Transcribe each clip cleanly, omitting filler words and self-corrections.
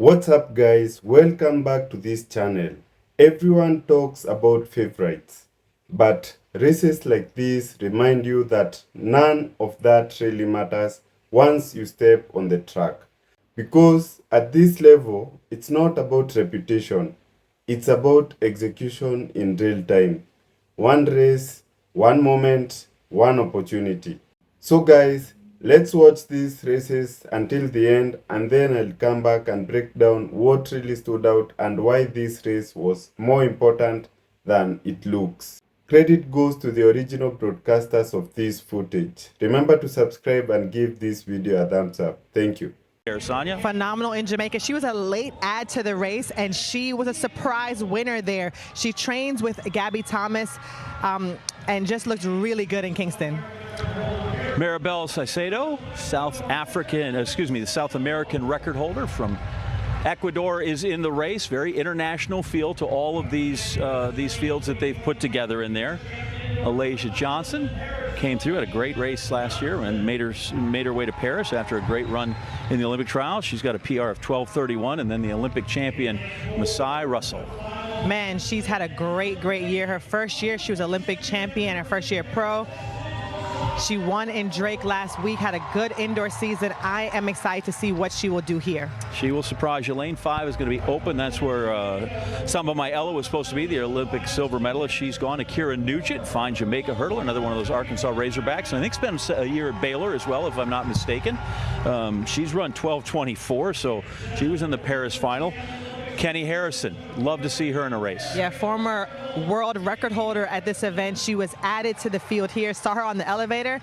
What's up guys, welcome back to this channel. Everyone talks about favorites, but races like this remind you that none of that really matters once you step on the track. Because at this level, it's not about reputation, it's about execution in real time. One race, one moment, one opportunity. So guys, let's watch these races until the end, and then I'll come back and break down what really stood out and why this race was more important than it looks. Credit goes to the original broadcasters of this footage. Remember to subscribe and give this video a thumbs up. Thank you. Sonia. Phenomenal in Jamaica. She was a late add to the race, and she was a surprise winner there. She trains with Gabby Thomas and just looked really good in Kingston. Maribel Caicedo, the South American record holder from Ecuador, is in the race. Very international feel to all of these fields that they've put together in there. Alasia Johnson came through, had a great race last year and made her way to Paris after a great run in the Olympic trials. She's got a PR of 12:31, and then the Olympic champion Masai Russell. Man, she's had a great year. Her first year, she was Olympic champion, her first year pro. She won in Drake last week, had a good indoor season. I am excited to see what she will do here. She will surprise you. Lane 5 is going to be open. That's where Samba Mayella was supposed to be, the Olympic silver medalist. She's gone. Akira Nugent, fine Jamaica hurdler, another one of those Arkansas Razorbacks. And I think spent a year at Baylor as well, if I'm not mistaken. She's run 12:24, so she was in the Paris final. Kenny Harrison, love to see her in a race. Yeah, former world record holder at this event. She was added to the field here. Saw her on the elevator.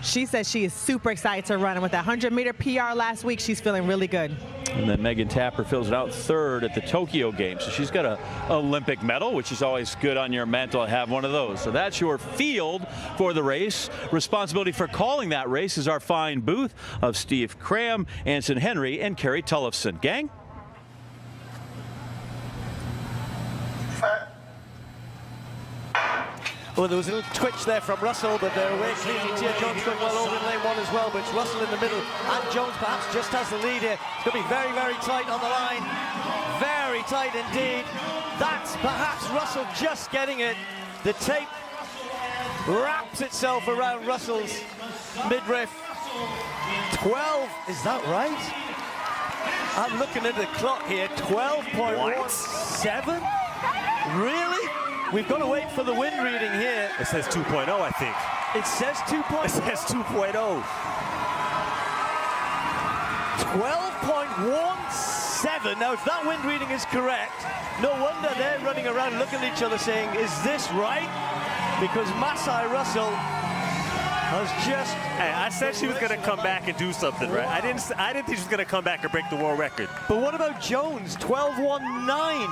She says she is super excited to run. And with that 100-meter PR last week, she's feeling really good. And then Megan Tapper fills it out third at the Tokyo Games. So she's got an Olympic medal, which is always good on your mantle to have one of those. So that's your field for the race. Responsibility for calling that race is our fine booth of Steve Cram, Anson Henry, and Kerry Tullifson. Gang? Well, there was a little twitch there from Russell, but they're away cleanly. Tia Jones going well over in lane 1 as well, but it's Russell in the middle, and Jones perhaps just has the lead here. It's going to be very tight on the line. Very tight indeed. That's perhaps Russell just getting it. The tape wraps itself around Russell's midriff. 12, is that right? I'm looking at the clock here, 12.17? Really? We've got to wait for the wind reading here. It says 2.0, I think. It says 2.0? It says 2.0. 12.17. Now, if that wind reading is correct, no wonder they're running around looking at each other saying, is this right? Because Masai Russell has just... Hey, I said she was going to come back and do something, right? I didn't think she was going to come back and break the world record. But what about Jones? 12.19.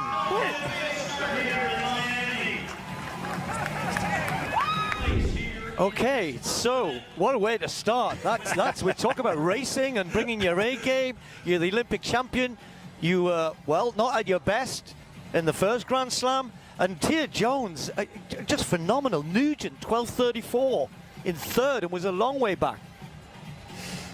Okay, so what a way to start. That's we talk about racing and bringing your A game. You're the Olympic champion. You well, not at your best in the first Grand Slam. And Tia Jones, just phenomenal. Nugent, 12:34 in third, and was a long way back.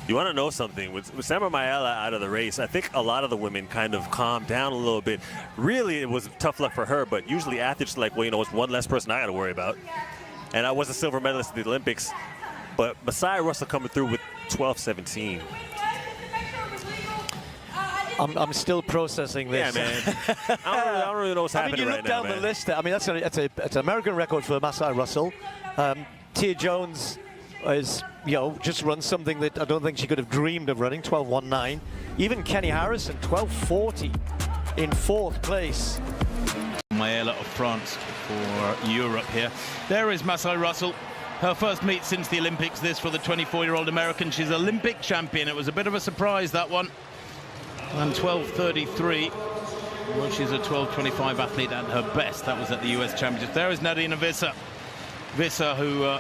You want to know something? With Samba Mayella out of the race, I think a lot of the women kind of calmed down a little bit. Really, it was tough luck for her, but usually athletes are like, well, you know, it's one less person I got to worry about. And I was a silver medalist at the Olympics, but Masai Russell coming through with 12:17. I'm still processing this. Yeah, man. I don't really know what's happening right now, you look down the list there. I mean, that's an American record for Masai Russell. Tia Jones is, just run something that I don't think she could have dreamed of running, 12:19. Even Kenny Harrison, 12:40 in fourth place. Mayella of France for Europe here. There is Masai Russell. Her first meet since the Olympics, this for the 24-year-old American. She's Olympic champion. It was a bit of a surprise, that one. And 12:33. Well, she's a 12:25 athlete at her best. That was at the US Championships. There is Nadina Visser. Visser, who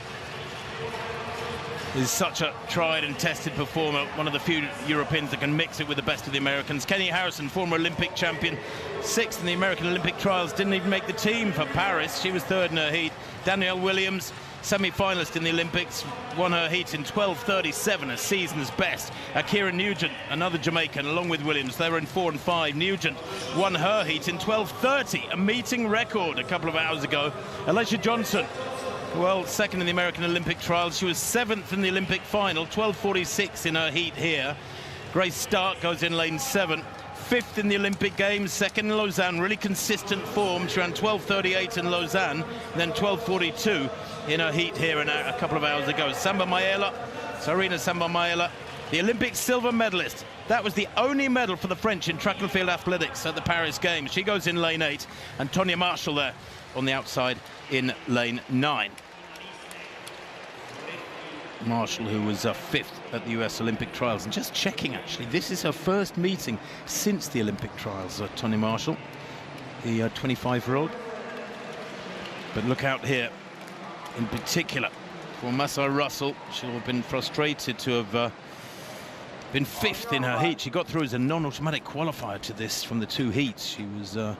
is such a tried and tested performer, one of the few Europeans that can mix it with the best of the Americans. Kenny Harrison, former Olympic champion, 6th in the American Olympic trials, didn't even make the team for Paris. She was 3rd in her heat. Danielle Williams, semi-finalist in the Olympics, won her heat in 12:37, a season's best. Akira Nugent, another Jamaican, along with Williams, they were in 4 and 5. Nugent won her heat in 12:30, a meeting record a couple of hours ago. Alicia Johnson, well, second in the American Olympic trials. She was 7th in the Olympic final, 12:46 in her heat here. Grace Stark goes in lane 7. 5th in the Olympic Games, 2nd in Lausanne, really consistent form. She ran 12:38 in Lausanne, then 12:42 in her heat here a couple of hours ago. Sarina Samba Maela, the Olympic silver medalist. That was the only medal for the French in track and field athletics at the Paris Games. She goes in lane 8, and Tonya Marshall there on the outside in lane 9. Marshall, who was 5th at the US Olympic trials, and just checking actually, this is her first meeting since the Olympic trials. Tonya Marshall, the 25-year-old. But look out here in particular for Masai Russell. She'll have been frustrated to have been 5th in her heat. She got through as a non-automatic qualifier to this from the 2 heats. She was the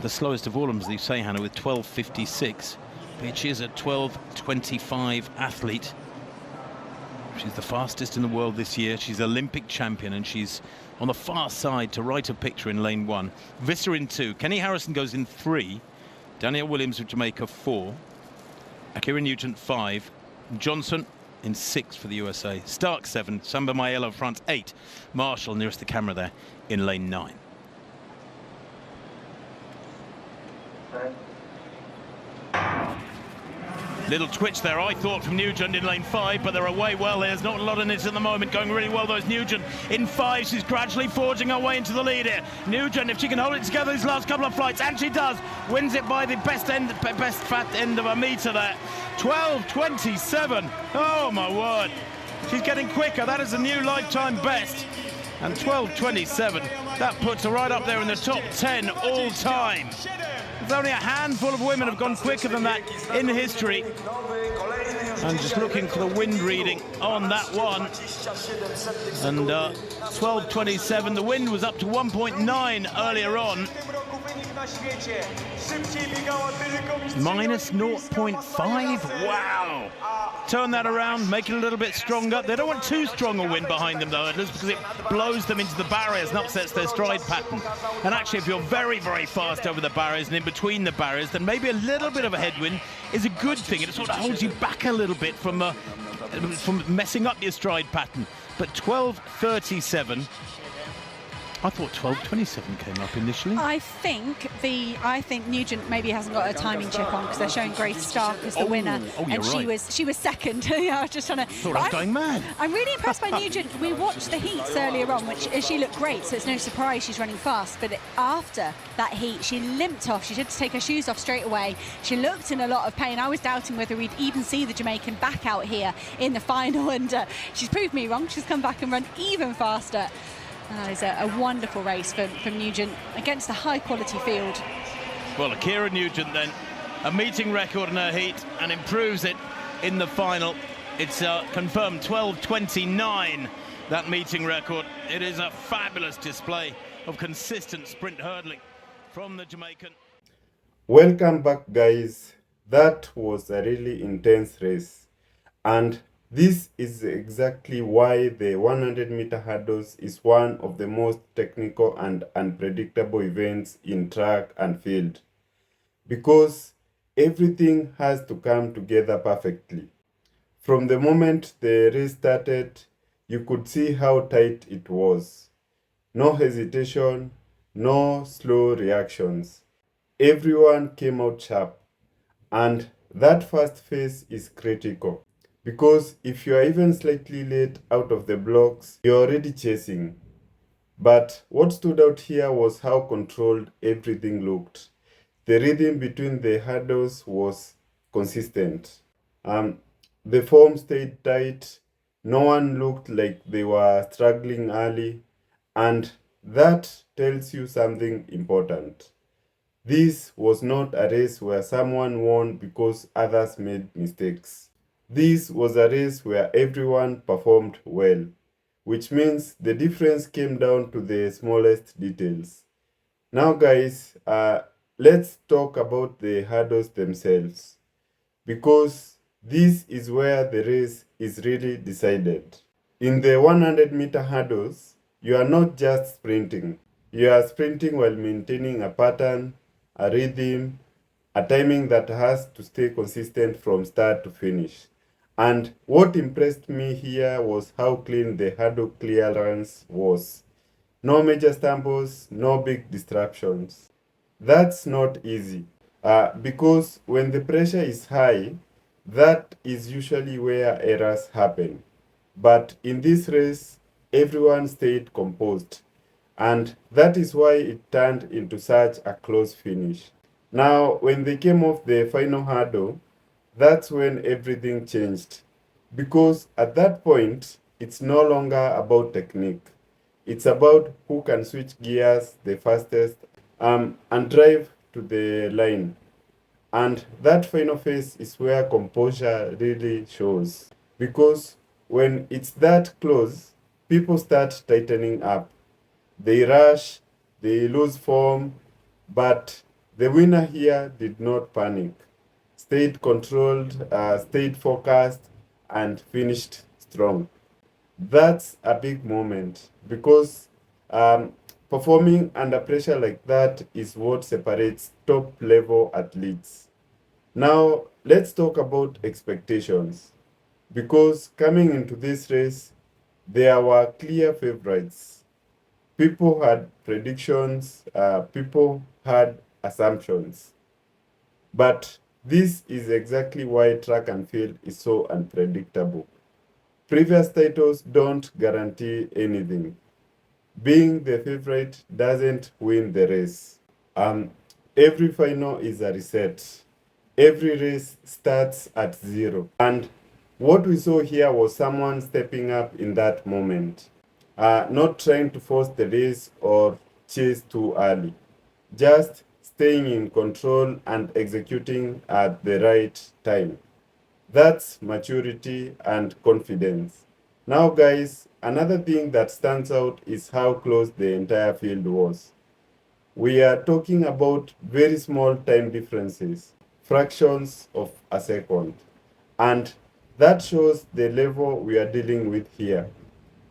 slowest of all of them, as you say, Hannah, with 12:56. But she is a 12:25 athlete. She's the fastest in the world this year. She's Olympic champion, and she's on the far side to right of picture in lane 1. Visser in 2. Kenny Harrison goes in 3. Danielle Williams of Jamaica 4. Akira Nugent 5. Johnson in 6 for the USA. Stark 7. Samba Maela front 8. Marshall nearest the camera there in lane 9. Little twitch there, I thought, from Nugent in lane 5, but they're away well. There's not a lot in it at the moment. Going really well, though, is Nugent in 5. She's gradually forging her way into the lead here. Nugent, if she can hold it together these last couple of flights, and she does, wins it by the best fat end of a metre there. 12:27. Oh, my word. She's getting quicker. That is a new lifetime best. And 12:27, that puts her right up there in the top 10 all time. There's only a handful of women have gone quicker than that in history. I'm just looking for the wind reading on that one. And 12:27, the wind was up to 1.9 earlier on. Minus 0.5, wow. Turn that around, make it a little bit stronger. They don't want too strong a wind behind them, though, because it blows them into the barriers and upsets their stride pattern. And actually, if you're very, very fast over the barriers and in between the barriers, then maybe a little bit of a headwind is a good thing. It sort of holds you back a little bit from messing up your stride pattern. But 12:37. I thought 12:27 came up initially. I think Nugent maybe hasn't got a timing chip on, because they're showing Grace Stark as the winner, and she was second. Yeah, I was just trying to. Thought I was going mad. I'm really impressed by Nugent. We watched the heats earlier on, which she looked great, so it's no surprise she's running fast. But after that heat, she limped off. She had to take her shoes off straight away. She looked in a lot of pain. I was doubting whether we'd even see the Jamaican back out here in the final, and she's proved me wrong. She's come back and run even faster. It's a wonderful race from Nugent against a high-quality field. Well, Akira Nugent then, a meeting record in her heat, and improves it in the final. It's confirmed 12:29, that meeting record. It is a fabulous display of consistent sprint hurdling from the Jamaican. Welcome back, guys. That was a really intense race, and this is exactly why the 100-meter hurdles is one of the most technical and unpredictable events in track and field, because everything has to come together perfectly. From the moment the race started, you could see how tight it was. No hesitation, no slow reactions. Everyone came out sharp, and that first phase is critical. Because if you are even slightly late out of the blocks, you're already chasing. But what stood out here was how controlled everything looked. The rhythm between the hurdles was consistent. The form stayed tight. No one looked like they were struggling early. And that tells you something important. This was not a race where someone won because others made mistakes. This was a race where everyone performed well, which means the difference came down to the smallest details. Now, guys, let's talk about the hurdles themselves. because this is where the race is really decided. In the 100-meter hurdles, you are not just sprinting. You are sprinting while maintaining a pattern, a rhythm, a timing that has to stay consistent from start to finish. And what impressed me here was how clean the hurdle clearance was. No major stumbles, no big disruptions. That's not easy because when the pressure is high, that is usually where errors happen. But in this race, everyone stayed composed, and that is why it turned into such a close finish. Now, when they came off the final hurdle, that's when everything changed. Because at that point, it's no longer about technique. It's about who can switch gears the fastest and drive to the line. And that final phase is where composure really shows. Because when it's that close, people start tightening up. They rush, they lose form, but the winner here did not panic. Stayed controlled, stayed focused, and finished strong. That's a big moment because performing under pressure like that is what separates top level athletes. Now, let's talk about expectations because coming into this race, there were clear favorites. People had predictions, people had assumptions. But this is exactly why track and field is so unpredictable. Previous titles don't guarantee anything. Being the favorite doesn't win the race. Every final is a reset. Every race starts at zero. And what we saw here was someone stepping up in that moment, not trying to force the race or chase too early, just staying in control and executing at the right time. That's maturity and confidence. Now, guys, another thing that stands out is how close the entire field was. We are talking about very small time differences, fractions of a second. And that shows the level we are dealing with here.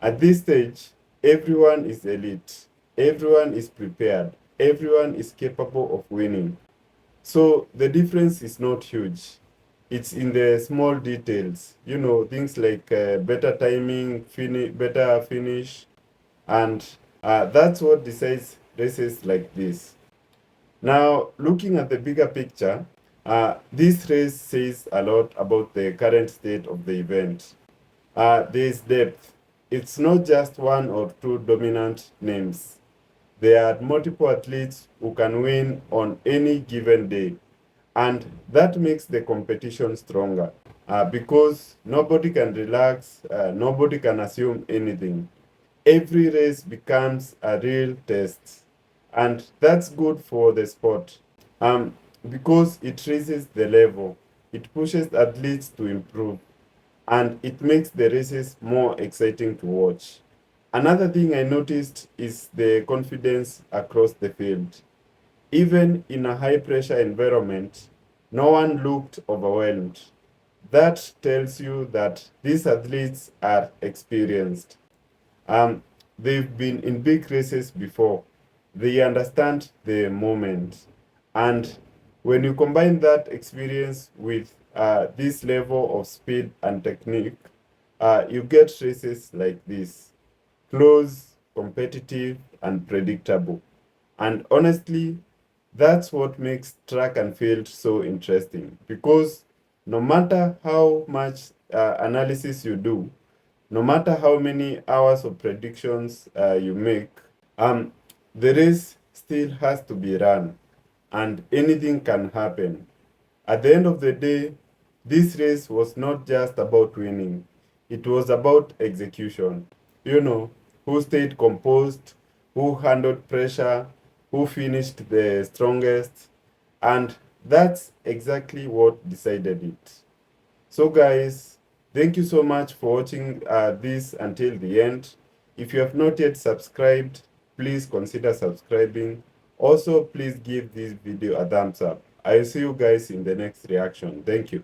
At this stage, everyone is elite, everyone is prepared, everyone is capable of winning. So the difference is not huge. It's in the small details, things like better timing, better finish, and that's what decides races like this. Now, looking at the bigger picture, this race says a lot about the current state of the event. There is depth. It's not just one or two dominant names. There are multiple athletes who can win on any given day. And that makes the competition stronger because nobody can relax, nobody can assume anything. Every race becomes a real test. And that's good for the sport because it raises the level, it pushes athletes to improve, and it makes the races more exciting to watch. Another thing I noticed is the confidence across the field. Even in a high pressure environment, no one looked overwhelmed. That tells you that these athletes are experienced. Um, they've been in big races before. They understand the moment. And when you combine that experience with this level of speed and technique, you get races like this: close, competitive, and predictable. And honestly, that's what makes track and field so interesting because no matter how much analysis you do, no matter how many hours of predictions you make, um, the race still has to be run and anything can happen. At the end of the day, this race was not just about winning, it was about execution. Who stayed composed, who handled pressure, who finished the strongest, and that's exactly what decided it. So, guys, thank you so much for watching this until the end. If you have not yet subscribed, please consider subscribing. Also, please give this video a thumbs up. I'll see you guys in the next reaction. Thank you.